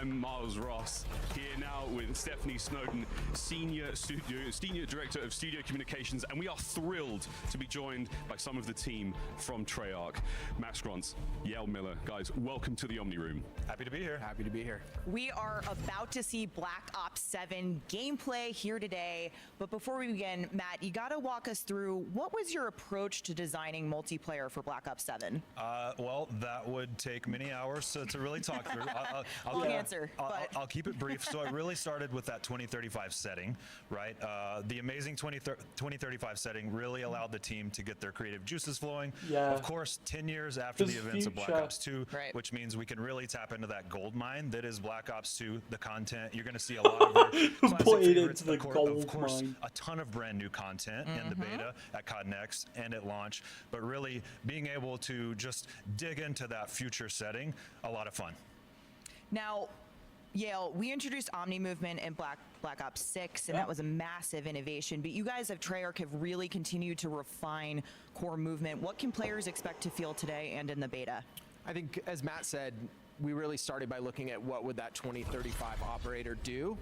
I'm Miles Ross, here now with Stephanie Snowden, Senior Director of Studio Communications, and we are thrilled to be joined by some of the team from Treyarch. Max Grons, Yale Miller, guys, welcome to the Omni Room. Happy to be here. Happy to be here. We are about to see Black Ops 7 gameplay here today, but before we begin, Matt, you gotta walk us through what was your approach to designing multiplayer for Black Ops 7? Well, that would take many hours to really talk through. Long answer, but I'll keep it brief. So I really started with that 2035 setting, right? The amazing 2035 setting really allowed the team to get their creative juices flowing. Yeah. Of course, 10 years after the events of Black Ops 2, Right. which means we can really tap into that gold mine that is Black Ops 2, the content. You're going to see a lot of our classic Put it favorites. into the Of gold course, mine. a ton of brand new content in the beta at COD NEXT and at launch, but really being able to just dig into that future setting, a lot of fun. now, Yale, we introduced Omni Movement in Black Ops 6, and that was a massive innovation, but you guys at Treyarch have really continued to refine core movement. What can players expect to feel today and in the beta? I think, as Matt said, we really started by looking at what would that 2035 operator do,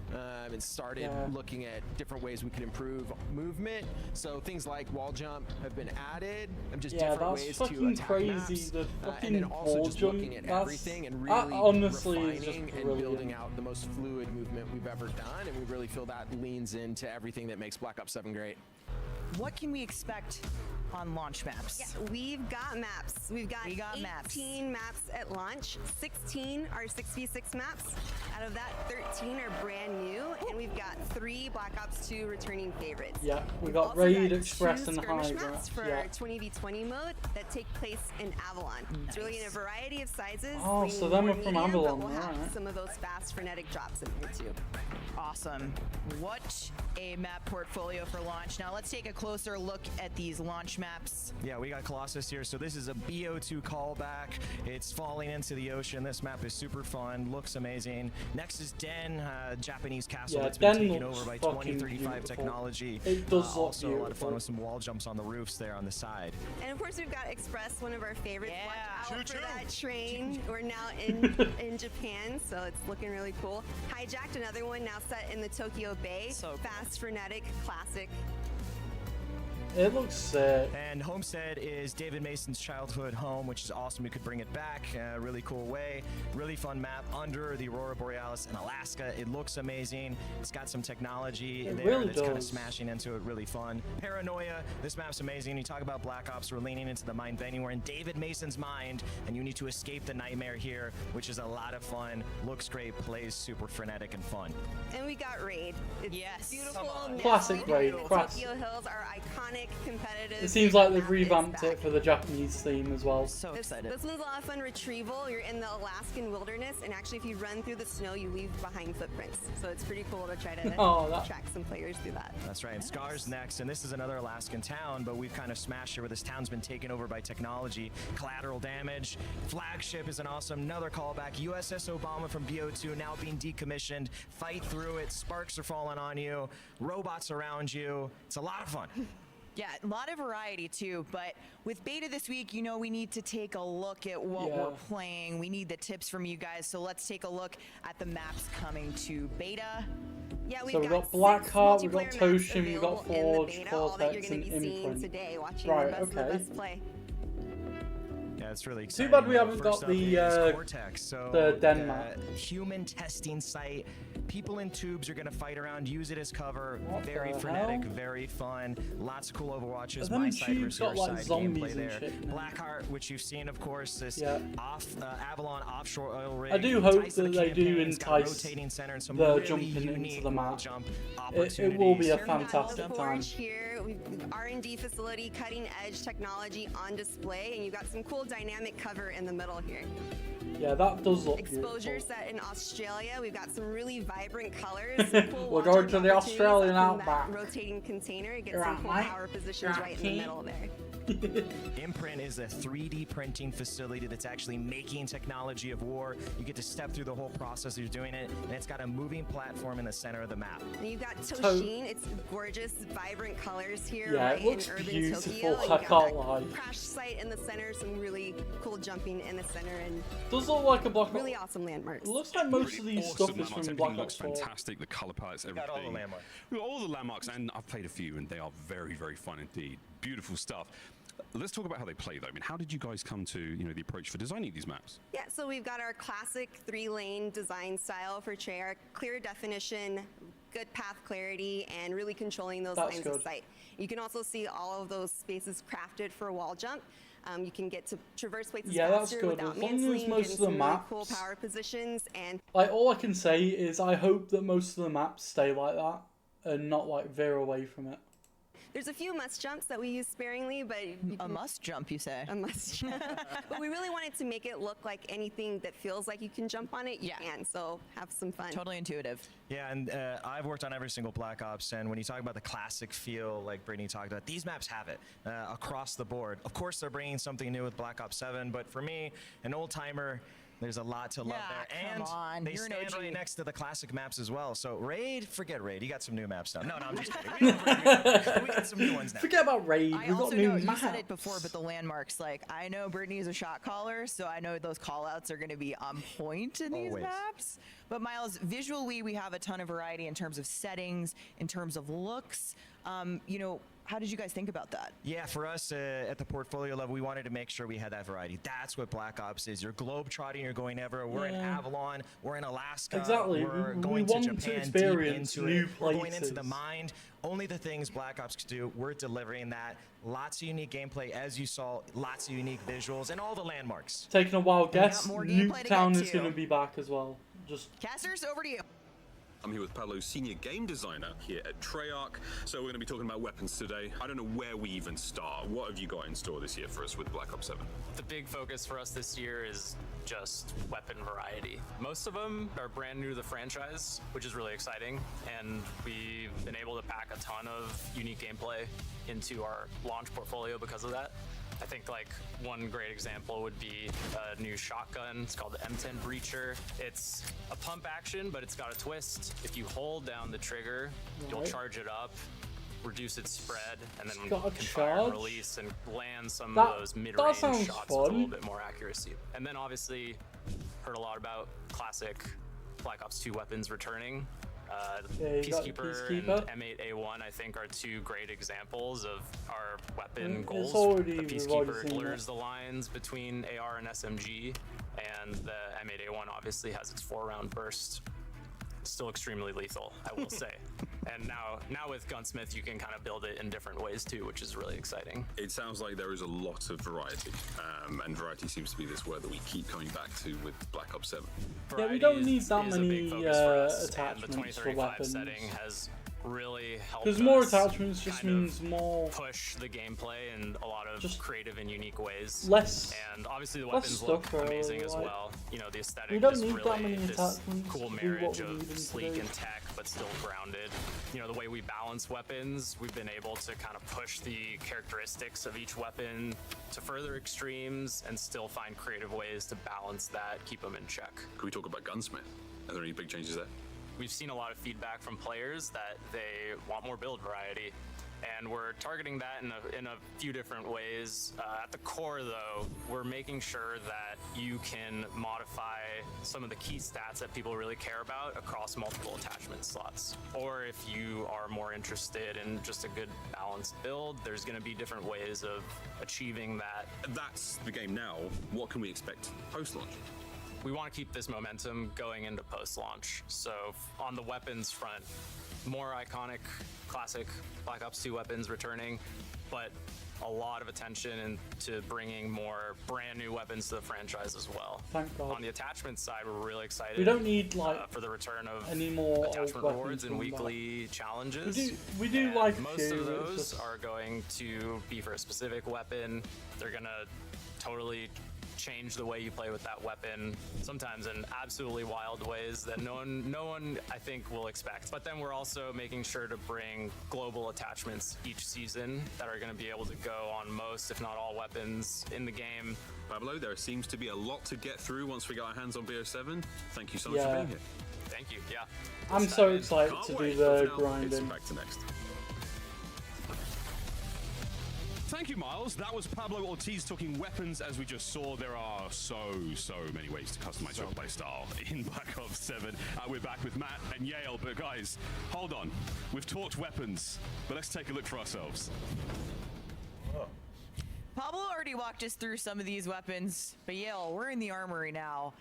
and started looking at different ways we could improve movement. So things like wall jump have been added, and just different ways to fucking attack crazy. maps. The And fucking then also wall just jump. looking at That's everything and really honestly is just refining and brilliant. building out the most fluid movement we've ever done, and we really feel that leans into everything that makes Black Ops 7 great. What can we expect on launch maps? Yeah, we've got maps. We've got 18 maps at launch. 16 are 6v6 maps. Out of that, 13 are brand new, and we've got 3 Black Ops 2 returning favorites. Yeah, we We've got also Raid, got Express, 2 and skirmish Hydra. maps for Yeah. 20v20 mode that take place in Avalon. It's really in a variety of sizes. Oh, leaning so them more are from medium, Avalon, but we'll have alright. some of those fast, frenetic drops in there too. Awesome. What a map portfolio for launch. Now let's take a closer look at these launch maps. Yeah, we got Colossus here. So this is a BO2 callback. It's falling into the ocean. This map is super fun, looks amazing. Next is Den, Japanese castle Yeah, that's been Den taken looks over by fucking 2035 beautiful. technology. It does look also a lot of fun beautiful. with some wall jumps on the roofs there on the side. And of course, we've got Express, one of our favorites. Yeah. Watch out Choo-choo. for that train. We're now in Japan, so it's looking really cool. Hijacked, another one now set in the Tokyo Bay. So cool. Fast, frenetic, classic. It looks sick. And Homestead is David Mason's childhood home, which is awesome. We could bring it back a really cool way. Really fun map under the Aurora Borealis in Alaska. It looks amazing. It's got some technology It there really that's kind of does. smashing into it. Really fun. Paranoia. This map's amazing. You talk about Black Ops. We're leaning into the mind bending. We're in David Mason's mind, and you need to escape the nightmare here, which is a lot of fun. Looks great. Plays super frenetic and fun. And we got Raid. It's Yes. beautiful. Come on. nestled Classic Raid, in classic. Tokyo Hills are iconic, competitive. It seems like they've map is revamped it back. for the Japanese theme as well. So This excited. one's a lot of fun retrieval. You're in the Alaskan wilderness, and actually, if you run through the snow, you leave behind footprints. So it's pretty cool to try to Oh, that- track some players through that. That's right. And Scar's next, and this is another Alaskan town, but we've kind of smashed it where this town's been taken over by technology. Collateral damage. Flagship is an awesome, another callback. USS Obama from BO2 now being decommissioned. Fight through it. Sparks are falling on you. Robots around you. It's a lot of fun. Yeah, a lot of variety too, but with beta this week, you know we need to take a look at what Yeah. we're playing. We need the tips from you guys, so let's take a look at the maps coming to beta. Yeah, we've So we've got 6 Blackheart, we've got multiplayer maps Toshin, we've got available in the Forge, beta, all that you're Cortex, going to and be seeing Imprint. today, watching Right, the best of the okay. best play. Yeah, it's really Too exciting. bad we haven't First got up the, is Cortex. So, the Den map. human testing site. People in tubes are going to fight around, use it as cover. What Very the frenetic, hell? very fun. Lots of cool Overwatches. Them My side tubes versus got, your like, side zombies gameplay and there. shit now. Blackheart, which you've seen, of course, this Yeah. Avalon offshore oil rig. I do hope Entice to that the they do campaign. It's got a entice rotating center and some the really jumping into unique the wall map. jump It will be a opportunities. fantastic Forge time. here, we've R&D facility, cutting edge technology on display, and you've got some cool dynamic cover in the middle here. Yeah, that does look Exposure beautiful. set in Australia. We've got some really vibrant colors. Some cool We're wall going jump to the opportunities Australian up in that outback. Rotating container. Get You're some right, cool mate. power positions You're right in key. the middle there. Imprint is a 3D printing facility that's actually making technology of war. You get to step through the whole process of doing it, and it's got a moving platform in the center of the map. And you've got Toshin. It's gorgeous, vibrant colors here, Yeah, right it looks in urban beautiful, Tokyo. I You got can't that lie. crash site in the center, some really cool jumping in the center, and Does look like a Black really awesome landmarks. It looks like most of these stuff is landmarks. from Everything Black looks Ops 4. fantastic. The color palettes, everything. Got all the landmarks. We've got all the landmarks, and I've played a few, and they are very, very fun indeed. Beautiful stuff. Let's talk about how they play, though. I mean, how did you guys come to, the approach for designing these maps? Yeah, so we've got our classic 3-lane design style for Treyarch, clear definition, good path clarity, and really controlling those That's lines good. of sight. You can also see all of those spaces crafted for wall jump. You can get to traverse places Yeah, that's faster good. without As long as mantling, most get of the some really cool maps- power positions, and Like, all I can say is I hope that most of the maps stay like that and not, like, veer away from it. there's a few must jumps that we use sparingly, but you A can- must jump, you say? a must jump. But we really wanted to make it look like anything that feels like you can jump on it, you Yeah. can. So have some fun. Totally intuitive. Yeah, and I've worked on every single Black Ops, and when you talk about the classic feel, like Brittany talked about, these maps have it across the board. Of course, they're bringing something new with Black Ops 7, but for me, an old timer, there's a lot to love Yeah, there. come And on, they you're an stand OG. right next to the classic maps as well. So Raid, forget Raid. You got some new maps now. No, I'm just kidding. We got some new ones now. Forget about Raid. I We've also got new know, you maps. said it before, but the landmarks, like, I know Brittany's a shot caller, so I know those call outs are going to be on point in these Always. maps. But Miles, visually, we have a ton of variety in terms of settings, in terms of looks. How did you guys think about that? Yeah, for us at the portfolio level, we wanted to make sure we had that variety. That's what Black Ops is. You're globe-trotting, you're going everywhere. We're in Yeah. Avalon, we're in Alaska. Exactly. We're We going to want to Japan, experience deep into new it. We're going into the places. mind. Only the things Black Ops could do, we're delivering that. Lots of unique gameplay, as you saw, lots of unique visuals, and all the landmarks. Taking a wild got guess, more gameplay to get Nuketown is to. going to be back as well. Just Casters, over to you. I'm here with Pablo, senior game designer here at Treyarch. So we're going to be talking about weapons today. I don't know where we even start. What have you got in store this year for us with Black Ops 7? The big focus for us this year is just weapon variety. Most of them are brand new to the franchise, which is really exciting. And we've been able to pack a ton of unique gameplay into our launch portfolio because of that. I think like one great example would be a new shotgun. It's called the M10 Breacher. It's a pump action, but it's got a twist. If you hold down the trigger, you'll Right. charge it up, reduce its spread, and then got a can fire and charge? release and land some That- of those that mid-range sounds shots with a little fun. bit more accuracy. And then obviously heard a lot about classic Black Ops 2 weapons returning. Yeah, you got the Peacekeeper, Peacekeeper. and M8A1, I think, are two great examples of our weapon It's goals. already- The we've already Peacekeeper seen blurs that. the lines between AR and SMG, and the M8A1 obviously has its 4-round burst. Still extremely lethal, I will say. And now with Gunsmith, you can kind of build it in different ways too, which is really exciting. It sounds like there is a lot of variety, and variety seems to be this word that we keep coming back to with Black Ops 7. Yeah, we don't Variety need that is a big many, focus for us, and attachments the for 2035 weapons. setting has really helped because more us attachments just kind of means more push the gameplay in a lot of Just creative and unique ways. less. And obviously the less weapons look stuff, really, amazing as like- well. The aesthetic We don't is need really that many this attachments cool to do what marriage we need them of to sleek do. and tech, but still grounded. The way we balance weapons, we've been able to kind of push the characteristics of each weapon to further extremes and still find creative ways to balance that, keep them in check. Can we talk about Gunsmith? Are there any big changes there? We've seen a lot of feedback from players that they want more build variety, and we're targeting that in a few different ways. At the core, though, we're making sure that you can modify some of the key stats that people really care about across multiple attachment slots. Or if you are more interested in just a good balanced build, there's going to be different ways of achieving that. That's the game now. What can we expect post-launch? We want to keep this momentum going into post-launch. So on the weapons front, more iconic, classic Black Ops 2 weapons returning, but a lot of attention into bringing more brand new weapons to the franchise as well. Thank God. On the attachment side, we're really excited. We don't need, like, for the return of any more attachment old rewards and weapons coming weekly challenges. We do And like a most few, of it's those just- are going to be for a specific weapon. They're gonna totally change the way you play with that weapon, sometimes in absolutely wild ways that no one I think will expect. But then we're also making sure to bring global attachments each season that are going to be able to go on most, if not all, weapons in the game. Pablo, there seems to be a lot to get through once we get our hands on BO7. Thank you so much for being here. Thank you. Yeah. I'm so excited Can't to wait, do but the for now, grinding. It's back to next. Thank you, Miles. That was Pablo Ortiz talking weapons. As we just saw, there are so many ways to customize your playstyle in Black Ops 7. We're back with Matt and Yale, but guys, hold on. We've talked weapons, but let's take a look for ourselves. Pablo already walked us through some of these weapons, but Yale, we're in the armory now.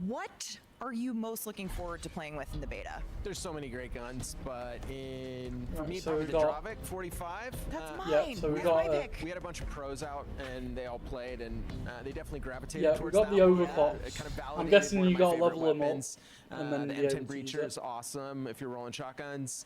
What are you most looking forward to playing with in the beta? There's so many great guns, but for me, so probably we the got- Dravic 45. That's mine. yeah, so we Where's got, my pick? We had a bunch of pros out, and they all played, and they definitely gravitated Yeah, we towards got that the one. overclocks. It kind of I'm validated guessing one of you my gotta favorite level them up, weapons. and then the be able M10 to use Breacher it. is awesome if you're rolling shotguns.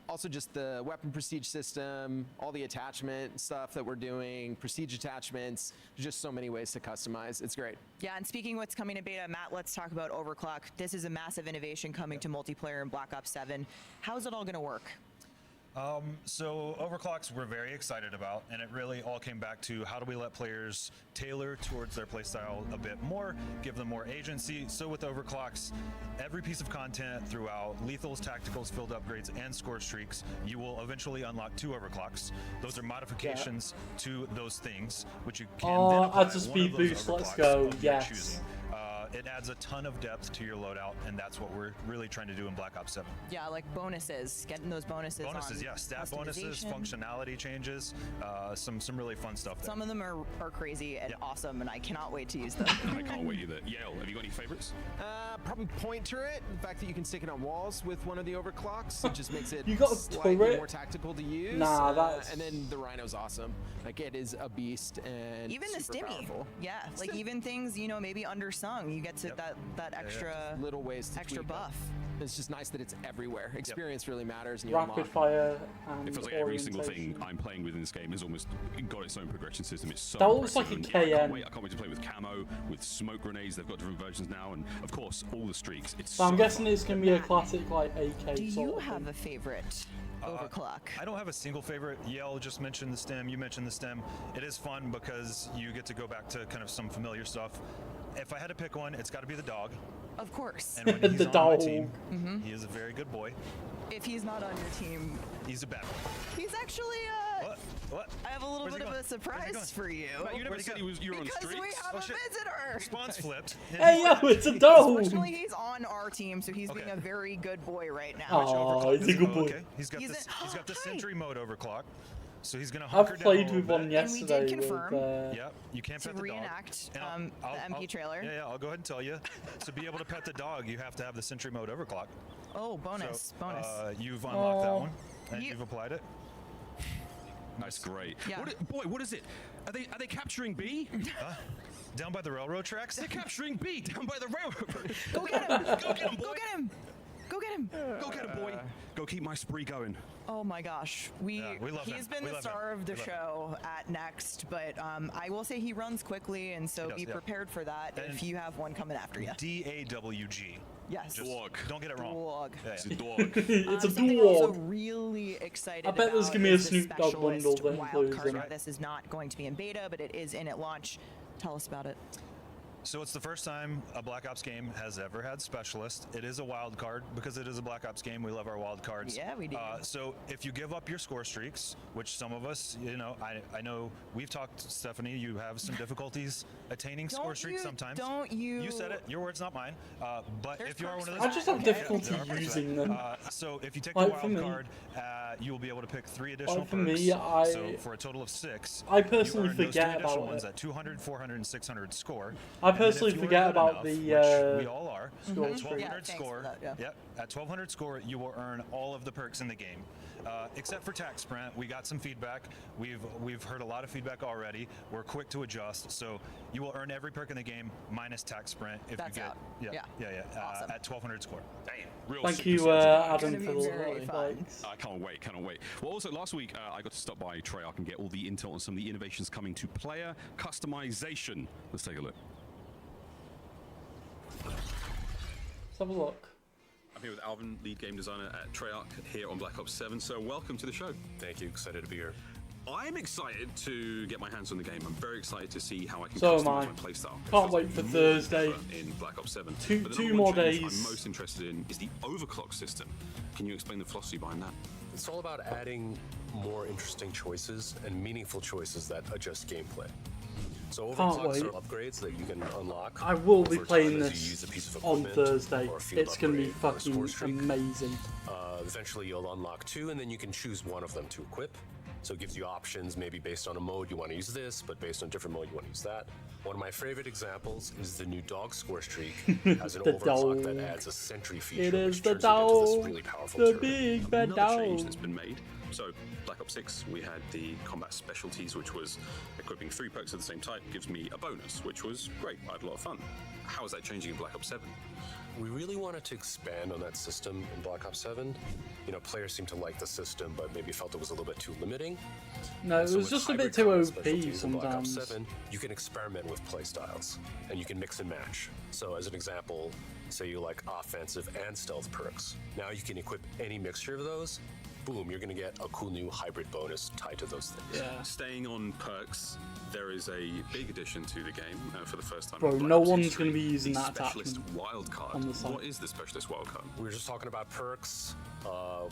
Also, just the weapon prestige system, all the attachment stuff that we're doing, prestige attachments. There's just so many ways to customize. It's great. Yeah, and speaking of what's coming to beta, Matt, let's talk about Overclock. This is a massive innovation coming to multiplayer in Black Ops 7. How's it all going to work? So overclocks we're very excited about, and it really all came back to how do we let players tailor towards their playstyle a bit more, give them more agency. So with overclocks, every piece of content throughout lethals, tacticals, field upgrades, and score streaks, you will eventually unlock 2 overclocks. Those are modifications to those things, which you can then apply adds a one speed of those boost, let's overclocks go, of your yes. choosing. It adds a ton of depth to your loadout, and that's what we're really trying to do in Black Ops 7. Yeah, like bonuses, getting those bonuses. Bonuses, on yeah, stat bonuses, customization. functionality changes, some really fun stuff there. Some of them are crazy and Yeah. awesome, and I cannot wait to use them. I can't wait either. Yale, have you got any favorites? Probably point turret. The fact that you can stick it on walls with one of the overclocks, it just makes it You got a slightly turret? more tactical to use. Nah, that's- And then the Rhino's awesome. Like, it is a beast and Even the super stimmy, powerful. yeah, like even things maybe undersung, you get to that extra Little ways to extra tweak them. buff. It's just nice that it's everywhere. Experience really matters. And you Rapid unlock. fire and It feels like every single orientation. thing I'm playing with in this game has almost got its own progression system. It's so That looks like impressive, a and KN. I can't wait to play with camo, with smoke grenades. They've got different versions now, and of course, all the streaks. It's So I'm guessing fun. it's gonna be a classic like AK Do sort you of have thing. a favorite overclock? I don't have a single favorite. Yale just mentioned the stem. You mentioned the stem. It is fun because you get to go back to kind of some familiar stuff. If I had to pick one, it's got to be the dog. Of course. And when he's The on dog. my team, he is a very good boy. If he's not on your team, He's a bad boy. he's actually What? What? I have a little Where's he bid of going? a surprise for you. Matt, you never said you were on Because we streaks. have Oh, a shit. visitor. Spawns flipped. Hey yo, it's a dog! Fortunately, he's on our team, so he's being Okay. a very good boy right now. Oh, he's a good boy. Okay. He's got He's this. a- He's got the Hi. sentry mode overclock, so he's gonna hunker I've down played a with little one bit. And we did yesterday confirm. with Yep, you can't To pet the dog. reenact, And the MP trailer. Yeah, I'll go ahead and tell you. To be able to pet the dog, you have to have the sentry mode overclock. Oh, bonus, So, bonus. You've unlocked that Oh. one, and You- you've applied it. That's great. Yeah. What is it? Are they capturing B? Down by the railroad tracks. They're capturing B down by the railroad. Go get him! Go get him, boy. Go get him! Go get him! Go get him, boy. Go keep my spree going. Oh my gosh, Yeah, we love he's him. been We the love him. star of the We love show at Next, but I will say he runs quickly, and so He does, be yeah. prepared for that And- if you have one coming after you. DAWG. Yes. Just Dog. don't get it wrong. Dog. Yeah, It's yeah. a dog. it's a Something I'm also dog. really excited I bet there's about gonna be a is the Snoop Dogg bundle Specialist that wild includes card. it. Now, this is not going to be in beta, but it is in at launch. Tell us about it. So it's the first time a Black Ops game has ever had Specialist. It is a wild card because it is a Black Ops game. We love our wild cards. Yeah, we do. So if you give up your score streaks, which some of us, I know we've talked, Stephanie, you have some difficulties attaining score streaks sometimes. Don't you? You said it. Your words, not mine. But There's if you are one of perks those, I just have Okay. difficulty there are perks for using that. them. So if you take Like the for wild me- card, you will be able to pick 3 additional Like for perks. me, So for a total of 6. I personally you earn those 3 forget additional about ones it. at 200, 400, and 600 score. I And then if personally you are forget good about enough, the, which we all are. score At streak. 1200 Yeah, thanks for score, that, yeah. yep. At 1200 score, you will earn all of the perks in the game, except for tax sprint. We got some feedback. We've heard a lot of feedback already. We're quick to adjust, so you will earn every perk in the game minus tax sprint if That's you get out. yeah Yeah. Awesome. at 1200 score. Damn, real Thank super you, serious about it. Adam, It's for gonna the be very fun. likes. I can't wait, cannot wait. Well, also last week I got to stop by Treyarch and get all the intel on some of the innovations coming to player customization. Let's take a look. Let's have a look. I'm here with Alvin, lead game designer at Treyarch here on Black Ops 7. So welcome to the show. Thank you. Excited to be here. I'm excited to get my hands on the game. I'm very excited to see how I can So am customize I. my playstyle. Can't wait for More Thursday. effort in Black Ops 7. Two But the number more one change days. I'm most interested in is the overclock system. Can you explain the philosophy behind that? It's all about adding more interesting choices and meaningful choices that adjust gameplay. So overclocks wait. are upgrades that you can unlock. I will be over playing time as you use this a piece of on equipment Thursday. or a field It's going to be upgrade or a score fucking streak. amazing. Eventually you'll unlock 2 and then you can choose one of them to equip. So it gives you options, maybe based on a mode you want to use this, but based on a different mode you want to use that. One of my favorite examples is the new dog score streak. Has an The overclock dog. that adds a sentry feature, It is which the turns it into this dog. really powerful The turret. big bad Another change dog. that's been made. So Black Ops 6, we had the combat specialties, which was equipping 3 perks of the same type gives me a bonus, which was great. I had a lot of fun. How is that changing in Black Ops 7? We really wanted to expand on that system in Black Ops 7. You know, players seemed to like the system, but maybe felt it was a little bit too limiting. No, it So was with just a hybrid bit too combat OP specialties in Black Ops sometimes. 7, you can experiment with playstyles, and you can mix and match. So as an example, say you like offensive and stealth perks. Now you can equip any mixture of those. Boom, you're going to get a cool new hybrid bonus tied to those things. Yeah. Staying on perks, there is a big addition to the game for the first time. Bro, in Black no Ops one's history, gonna be using the that specialist attachment wildcard. on the site. What is the specialist wildcard? We were just talking about perks.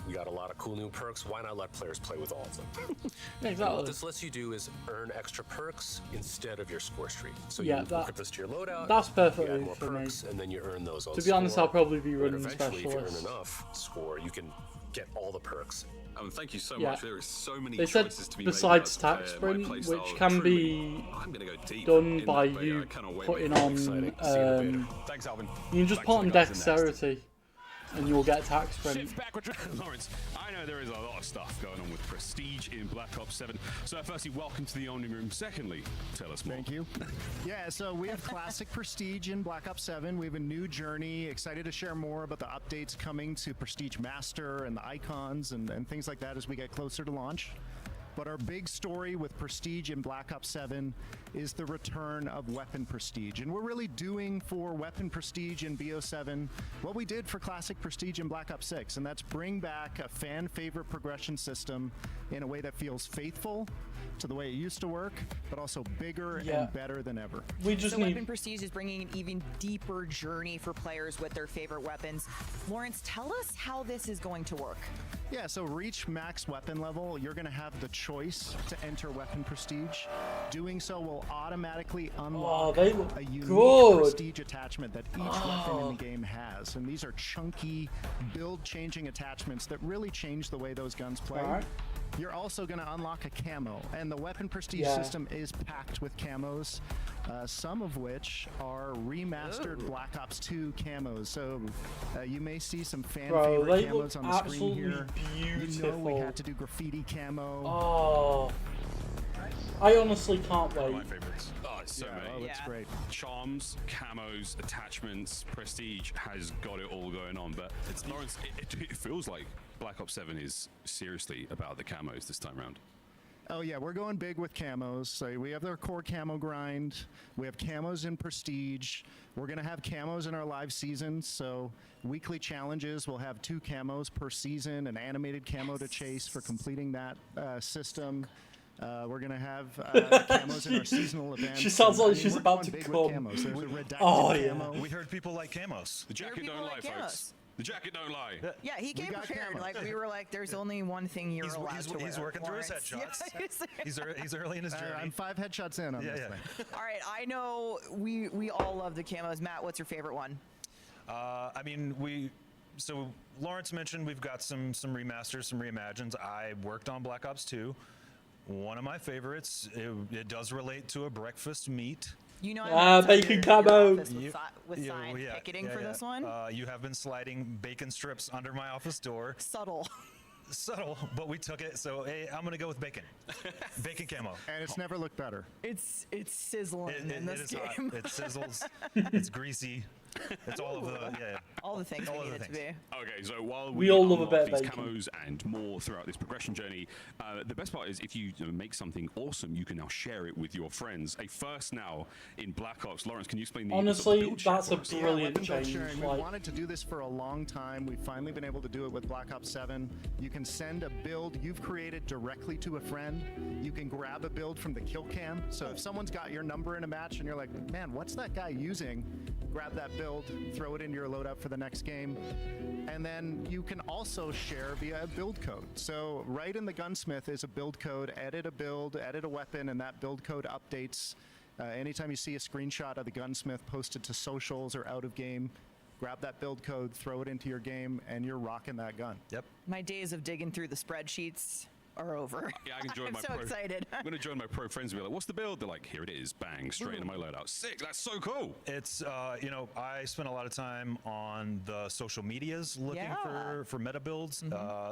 We got a lot of cool new perks. Why not let players play with all of them? Yeah, What exactly. this lets you do is earn extra perks instead of your score streak. So Yeah, you that- equip this to your loadout. that's you perfectly add more for me. perks, and then you earn those on To be honest, score. I'll probably be And running eventually, if you earn specialist. enough score, you can get all the perks. Thank you so Yeah. much. There is so many They said choices to be besides made. about tax my sprint, playstyle. which can Truly, be I'm gonna go deep done in by that, but, you I cannot wait, putting mate. on, Exciting. See you in the beta. Thanks, Alvin. you can just Back put to on the guys in next. dexterity, and you'll get tax sprint. Shift back with Lawrence. I know there is a lot of stuff going on with Prestige in Black Ops 7. So firstly, welcome to the Omni Room. Secondly, tell us more. Thank you. Yeah, so we have Classic Prestige in Black Ops 7. We have a new journey. Excited to share more about the updates coming to Prestige Master and the icons and things like that as we get closer to launch. But our big story with Prestige in Black Ops 7 is the return of Weapon Prestige. And we're really doing for Weapon Prestige in BO7 what we did for Classic Prestige in Black Ops 6, and that's bring back a fan favorite progression system in a way that feels faithful to the way it used to work, but also bigger Yeah. and better than ever. We just So need. Weapon Prestige is bringing an even deeper journey for players with their favorite weapons. Lawrence, tell us how this is going to work. Yeah, so reach max weapon level, you're going to have the choice to enter Weapon Prestige. Doing so will automatically unlock they look a unique good. Prestige attachment that each weapon in the game has. And these are chunky, build-changing attachments that really change the way those guns play. Alright. You're also going to unlock a camo, and the Weapon Prestige Yeah. system is packed with camos, some of which are remastered Black Ops 2 camos. So you may see some fan Bro, favorite they look camos on the screen absolutely here. You know we beautiful. had to do graffiti camo. Oh, I honestly can't One of my wait. favorites. Oh, it's so many. Oh, it's Yeah. great. Charms, camos, attachments, Prestige has got it all going on. But it's Lawrence, it feels like Black Ops 7 is seriously about the camos this time round. Oh yeah, we're going big with camos. So we have our core camo grind. We have camos in Prestige. We're gonna have camos in our live seasons. So weekly challenges, we'll have 2 camos per season, an animated camo to chase for completing that system. We're gonna have camos in our seasonal events. She sounds like I mean, she's we're about going to big come. with camos. There's a redacted Oh, yeah. camo. We heard people like camos. The jacket people don't lie, like folks. camos. The jacket don't lie. Yeah, he came got prepared. camo. Like we were like, there's only one thing you're allowed to wear. He's working through his Lawrence. headshots. Yeah, He's early in his journey. I'm 5 headshots in on Yeah, this yeah. thing. All right, I know we all love the camos. Matt, what's your favorite one? I mean, so Lawrence mentioned we've got some remasters, some reimagines. I worked on Black Ops 2. One of my favorites, it does relate to a breakfast meat. You know, I'm bacon camo. with sign picketing for this one. You have been sliding bacon strips under my office door. Subtle. Subtle, but we took it. So hey, I'm gonna go with bacon. Bacon camo. And it's never looked better. It's sizzling in It this is game. hot. It sizzles. It's greasy. It's all of the all the things all we of need the it to be. things. Okay, so while We all love a unlock bit of these bacon. camos and more throughout this progression journey, the best part is if you make something awesome, you can now share it with your friends. A first now in Black Ops. Lawrence, can you explain the Honestly, build share that's for a us? brilliant weapon build change. sharing. We Like, wanted to do this for a long time. We've finally been able to do it with Black Ops 7. You can send a build you've created directly to a friend. You can grab a build from the kill cam. So if someone's got your number in a match and you're like, man, what's that guy using? Grab that build, throw it into your loadout for the next game. And then you can also share via a build code. So right in the gunsmith is a build code. Edit a build, edit a weapon, and that build code updates. Anytime you see a screenshot of the gunsmith posted to socials or out of game, grab that build code, throw it into your game, and you're rocking that gun. Yep. My days of digging through the spreadsheets are over. Yeah, I can join I'm my so pro. excited. I'm going to join my pro friends and be like, what's the build? They're like, here it is. Bang, straight into my loadout. Sick. That's so cool. It's I spent a lot of time on the social medias looking for meta builds,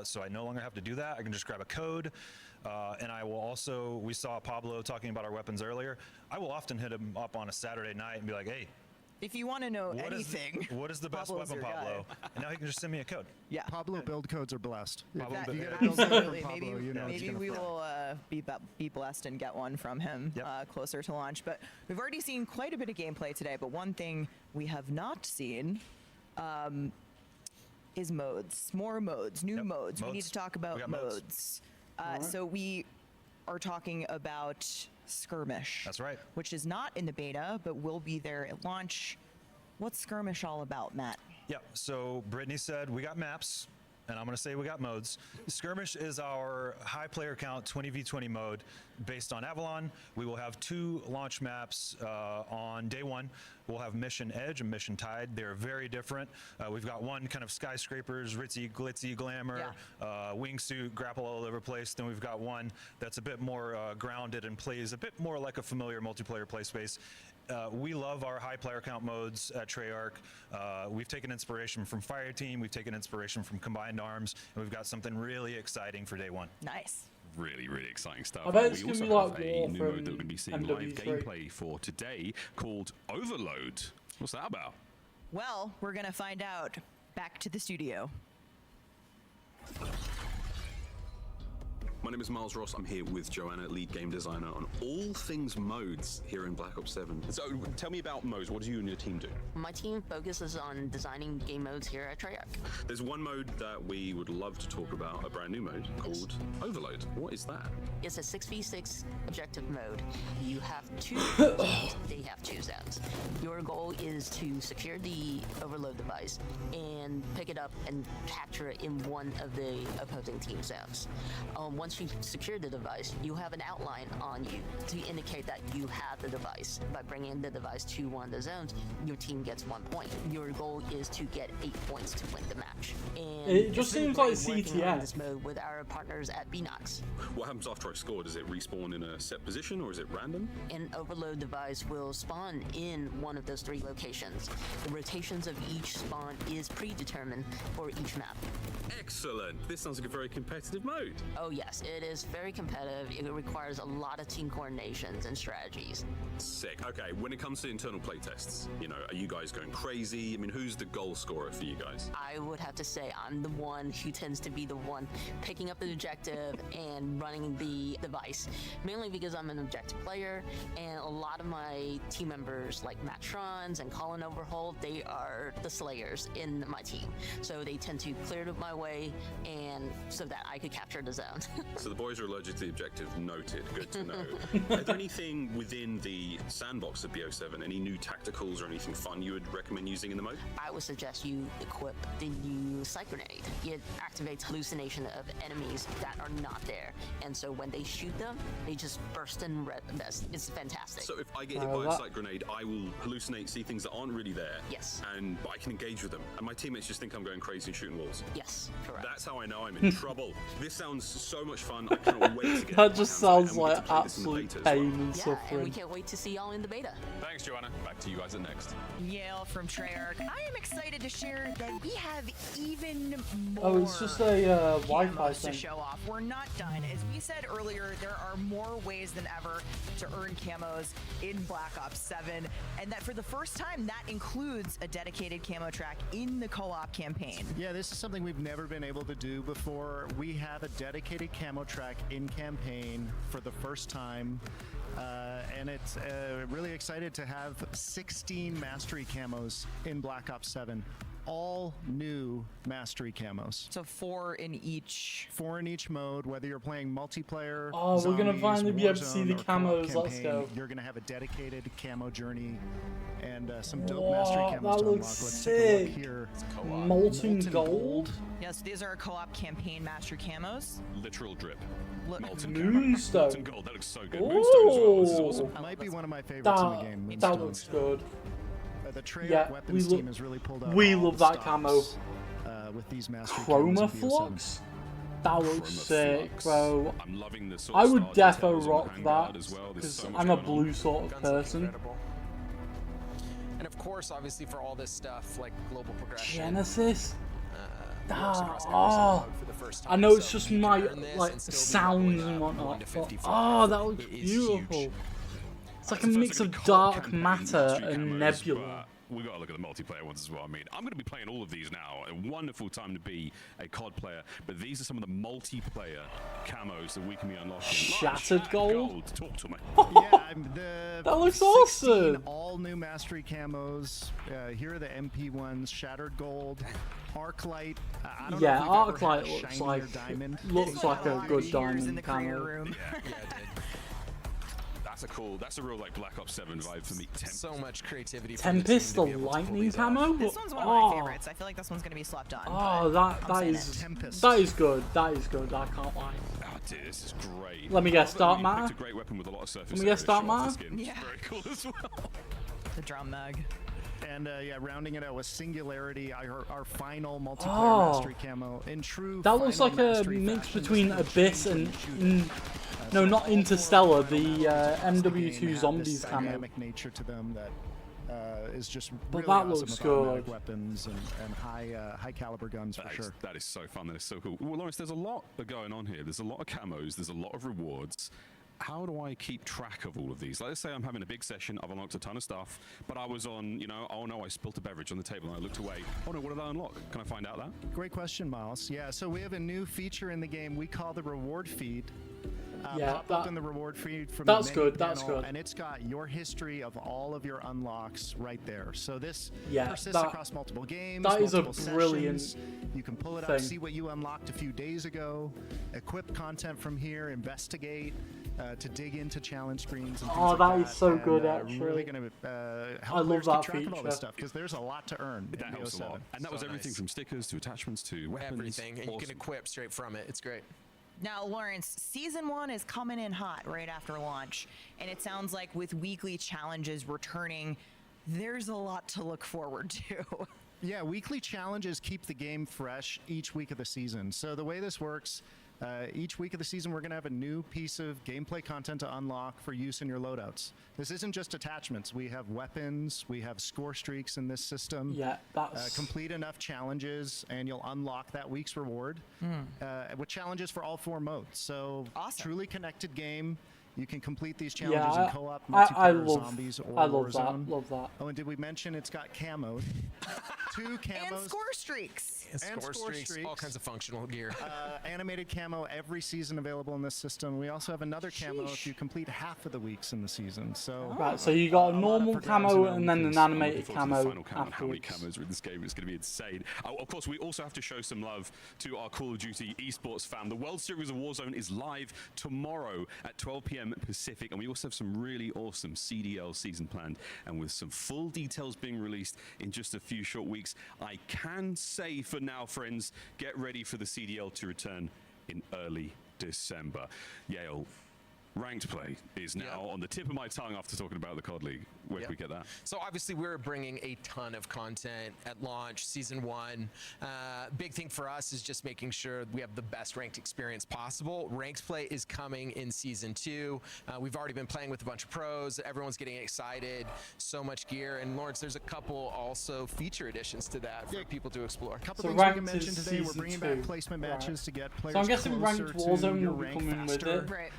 so I no longer have to do that. I can just grab a code, and I will also. We saw Pablo talking about our weapons earlier. I will often hit him up on a Saturday night and be like, hey. If you want to know anything, What is the best Pablo's weapon, your guy. Pablo? And now he can just send me a code. Yeah. Pablo build codes are blessed. Pablo If build- you get a build code Absolutely. from Pablo, Maybe, you know it's maybe gonna we fly. will be blessed and get one from him closer to launch. But we've already seen quite a bit of gameplay today. But one thing we have not seen is modes. More modes, new modes. We need to talk We about got modes. modes. So we are talking about Skirmish. That's right. Which is not in the beta, but will be there at launch. What's Skirmish all about, Matt? Yeah, so Brittany said we got maps, and I'm going to say we got modes. Skirmish is our high player count 20v20 mode based on Avalon. We will have 2 launch maps on day 1. We'll have Mission Edge and Mission Tide. They're very different. We've got one kind of skyscrapers, ritzy, glitzy, glamour, wingsuit, grapple all over the place. Then we've got one that's a bit more grounded and plays a bit more like a familiar multiplayer play space. We love our high player count modes at Treyarch. We've taken inspiration from Fireteam, we've taken inspiration from Combined Arms, and we've got something really exciting for day 1. Nice. Really, really exciting stuff. I bet it's We gonna also be like have a War new from mode that we're going to be seeing live MW3. gameplay for today called Overload. What's that about? Well, we're going to find out. Back to the studio. My name is Miles Ross. I'm here with Joanna, lead game designer on all things modes here in Black Ops 7. So tell me about modes. What do you and your team do? My team focuses on designing game modes here at Treyarch. There's one mode that we would love to talk about, a brand new mode called Overload. What is that? It's a 6v6 objective mode. You have 2 zones, they have 2 zones. Your goal is to secure the overload device and pick it up and capture it in one of the opposing team zones. Once you secure the device, you have an outline on you to indicate that you have the device. By bringing the device to one of the zones, your team gets 1 point. Your goal is to get 8 points to win the match. And It just it's been seems like great working on CTF. this mode with our partners at Binox. What happens after I score? Does it respawn in a set position or is it random? An overload device will spawn in one of those 3 locations. The rotations of each spawn is predetermined for each map. Excellent. This sounds like a very competitive mode. Oh yes, it is very competitive. It requires a lot of team coordinations and strategies. Sick. Okay, when it comes to internal playtests, are you guys going crazy? I mean, who's the goal scorer for you guys? I would have to say I'm the one who tends to be the one picking up the objective and running the device, mainly because I'm an objective player, and a lot of my team members like Matt Trons and Colin Overholt, they are the slayers in my team. So they tend to clear it my way and so that I could capture the zone. So the boys are allergic to the objective. Noted. Good to know. Are there anything within the sandbox of BO7, any new tacticals or anything fun you would recommend using in the mode? I would suggest you equip the new Sight Grenade. It activates hallucination of enemies that are not there. And so when they shoot them, they just burst in red mist. It's fantastic. So if I get hit by a sight grenade, I will hallucinate, see things that aren't really there. Yes. And I can engage with them. And my teammates just think I'm going crazy and shooting walls. Yes, correct. That's how I know I'm in trouble. This sounds so much much fun. I cannot wait to get That my just hands on it, sounds and we get like to play this in the absolute beta as well. pain and Yeah, and we suffering. can't wait to see y'all in the beta. Thanks, Joanna. Back to you guys at Next. Yale from Treyarch. I am excited to share that we have even more Oh, it's just a Wi-Fi camos to thing. show off. We're not done. As we said earlier, there are more ways than ever to earn camos in Black Ops 7, and that for the first time, that includes a dedicated camo track in the co-op campaign. Yeah, this is something we've never been able to do before. We have a dedicated camo track in campaign for the first time. And it's really excited to have 16 mastery camos in Black Ops 7. All new mastery camos. So 4 in each. 4 in each mode, whether you're playing multiplayer. Oh, we're gonna zombies, finally be able to see Warzone, the or co-op camos. Let's campaign, go. You're gonna have a dedicated camo journey and some dope mastery camos That to unlock. looks Let's take a look sick. here. Molten gold. Yes, these are co-op campaign master camos. Literal drip. Look. Molten Moonstone. Molten gold. That looks so good. Moonstone as well. This is Ooh. awesome. Might be one of my favorites in the game. That Moonstones. looks good. The Treyarch Yeah, weapons we team has really pulled out we all love the that camo. stops, with these mastery Chroma camos in BO7. flux. That looks sick, Flux. bro. I'm loving the sort I of would star defo details on the rock handguard that as well. There's because so much I'm a going on. blue sort of Guns look person. incredible. And of course, obviously, for all this stuff like global progression, Genesis. works across every Oh, single mode for the first I time, know it's so just you can my earn this like and still be sounds leveling and up whatnot. 1 to But, 55. oh, that looks It is beautiful. huge. It's like It's a the mix first of of the dark co-op campaign matter mastery and camos, nebula. but we got to look at the multiplayer ones as well. I mean, I'm going to be playing all of these now. A wonderful time to be a COD player. But these are some of the multiplayer camos that we can be unlocking. Shattered gold? Talk to me. Yeah, That looks 16 awesome. all new mastery camos. Here are the MP ones: Shattered Gold, Arclight. I don't Yeah, know if we've ever had Arclight a looks shinier like diamond. looks like a good in diamond the creator camo. room. Yeah, it did. That's a real like Black Ops 7 vibe for me. So much creativity. for Tempest, the the team to be able to pull lightning these off. camo. This one's one of Oh. my favorites. I feel like this one's going to be slept on. Oh, but that I'm saying is it. Tempest. that is good. That is good. I can't lie. Oh, dude, this is great. Let me guess, I Dark love that you Matter? picked a great weapon with a lot of surface Let me guess, area to Dark show off the Matter? skin. Yeah. Very cool as well. The drum mug. And yeah, rounding it out with Singularity, our final multiplayer Oh. mastery camo in true. That looks final like a mastery mix fashion. between This is Abyss a and shooter. no, So not all four Interstellar. final The maps of the MW2 game have Zombies this camo. dynamic nature to them that is just But really that awesome looks with automatic good. weapons and high caliber guns for sure. That is so fun. That is so cool. Well, Lawrence, there's a lot going on here. There's a lot of camos. There's a lot of rewards. How do I keep track of all of these? Let's say I'm having a big session. I've unlocked a ton of stuff, but I was on, oh no, I spilled a beverage on the table and I looked away. Oh no, what did I unlock? Can I find out that? Great question, Miles. Yeah, so we have a new feature in the game we call the reward feed. Yeah, pop that- up in the reward feed from that's the good, main that's panel, good. and it's got your history of all of your unlocks right there. So this Yeah, persists that- across multiple games. that is a multiple brilliant sessions. You can pull it thing. up, see what you unlocked a few days ago, equip content from here, investigate. To dig into challenge screens and things Oh, like that is so and, good, Really actually. going to I help love players that keep track of all feature. this stuff because there's a lot to earn. That in helps a lot. BO7. And that was So everything nice. from stickers to attachments to weapons. Everything, and you Awesome. can equip straight from it. It's great. Now, Lawrence, season 1 is coming in hot right after launch, and it sounds like with weekly challenges returning, there's a lot to look forward to. Yeah, weekly challenges keep the game fresh each week of the season. So the way this works, each week of the season, we're going to have a new piece of gameplay content to unlock for use in your loadouts. This isn't just attachments. We have weapons, we have score streaks in this system. Yeah, that's Complete enough challenges, and you'll unlock that week's reward with challenges for all 4 modes. So Awesome. truly connected game. You can complete these yeah. challenges in co-op, I multiplayer, love zombies, or I love Warzone. that. Love that. Oh, and did we mention it's got camo? 2 camos. And score streaks. And Score score streaks, all streaks. kinds of functional gear. Animated camo every season available in this system. We also have another camo if Sheesh. you complete half of the weeks in the season. So Right, so you got a lot of normal programs camo and and then an things. I'm animated looking forward to the camo final count on how many afterwards. camos are in this game. It's going to be insane. Of course, we also have to show some love to our Call of Duty esports fan. The World Series of Warzone is live tomorrow at 12 p.m. Pacific, and we also have some really awesome CDL season planned, and with some full details being released in just a few short weeks. I can say for now, friends, get ready for the CDL to return in early December. Yale, ranked play is now on the tip of my tongue after talking about the COD League. Where can we get that? So obviously we're bringing a ton of content at launch, season 1. Big thing for us is just making sure we have the best ranked experience possible. Ranked play is coming in season 2. We've already been playing with a bunch of pros. Everyone's getting excited. So much gear. And Lawrence, there's a couple also feature additions to that for people to explore. A couple So things we can ranked mention is today. We're season bringing 2. back placement matches to get players So I'm guessing closer ranked to Warzone your will be rank coming with faster. it. Right.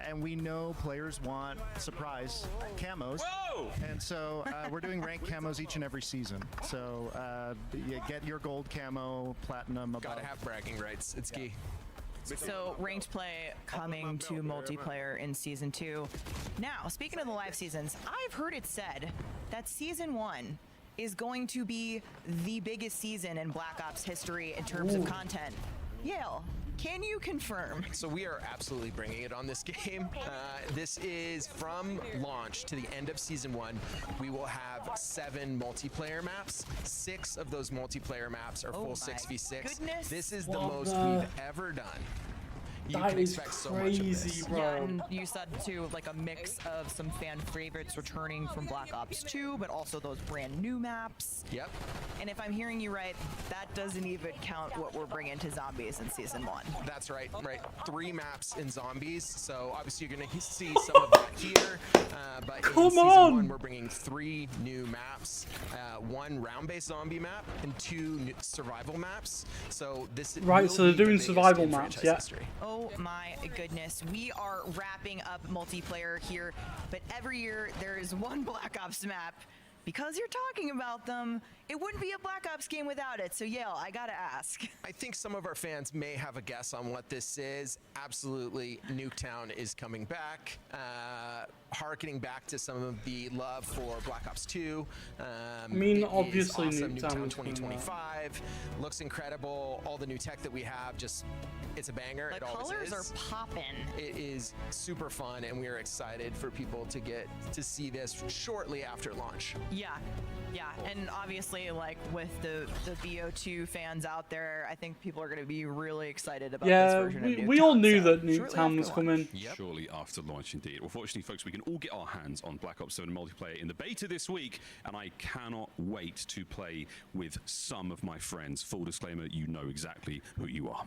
And we know players want surprise camos. Whoa! And so we're doing ranked camos each and every season. So you get your gold camo, platinum above. Gotta have bragging rights. It's key. So ranked play coming to multiplayer in season 2. Now, speaking of the live seasons, I've heard it said that season 1 is going to be the biggest season in Black Ops history in terms of content. Yale, can you confirm? So we are absolutely bringing it on this game. This is from launch to the end of season 1. We will have 7 multiplayer maps. 6 of those multiplayer maps are full 6v6. goodness. This is the What most the- we've ever done. You That can is expect so much of crazy, this. bro. Yeah, and you said too, like a mix of some fan favorites returning from Black Ops 2, but also those brand new maps. Yep. And if I'm hearing you right, that doesn't even count what we're bringing to zombies in season 1. That's right. 3 maps in zombies. So obviously you're going to see some of that here. But in Come season on! 1, we're bringing 3 new maps. 1 round-based zombie map and 2 new survival maps. So this Right, will so they're be the doing biggest survival in maps, franchise yeah. history. Oh my goodness. We are wrapping up multiplayer here, but every year there is one Black Ops map. Because you're talking about them, it wouldn't be a Black Ops game without it. So Yale, I gotta ask. I think some of our fans may have a guess on what this is. Absolutely, Nuketown is coming back, harkening back to some of the love for Black Ops 2. I mean, it is obviously awesome. Nuketown Nuketown is coming 2025 looks incredible. All the new tech that we have, just it's a banger. The it always colors is. are popping. It is super fun, and we are excited for people to get to see this shortly after launch. Yeah, and obviously, like with the BO2 fans out there, I think people are going to be really excited about this Yeah, version of Nuketown. we all knew so that shortly Nuketown was after launch. coming. Shortly after launch, indeed. Well, fortunately, folks, we can all get our hands on Black Ops 7 multiplayer in the beta this week, and I cannot wait to play with some of my friends. Full disclaimer, you know exactly who you are.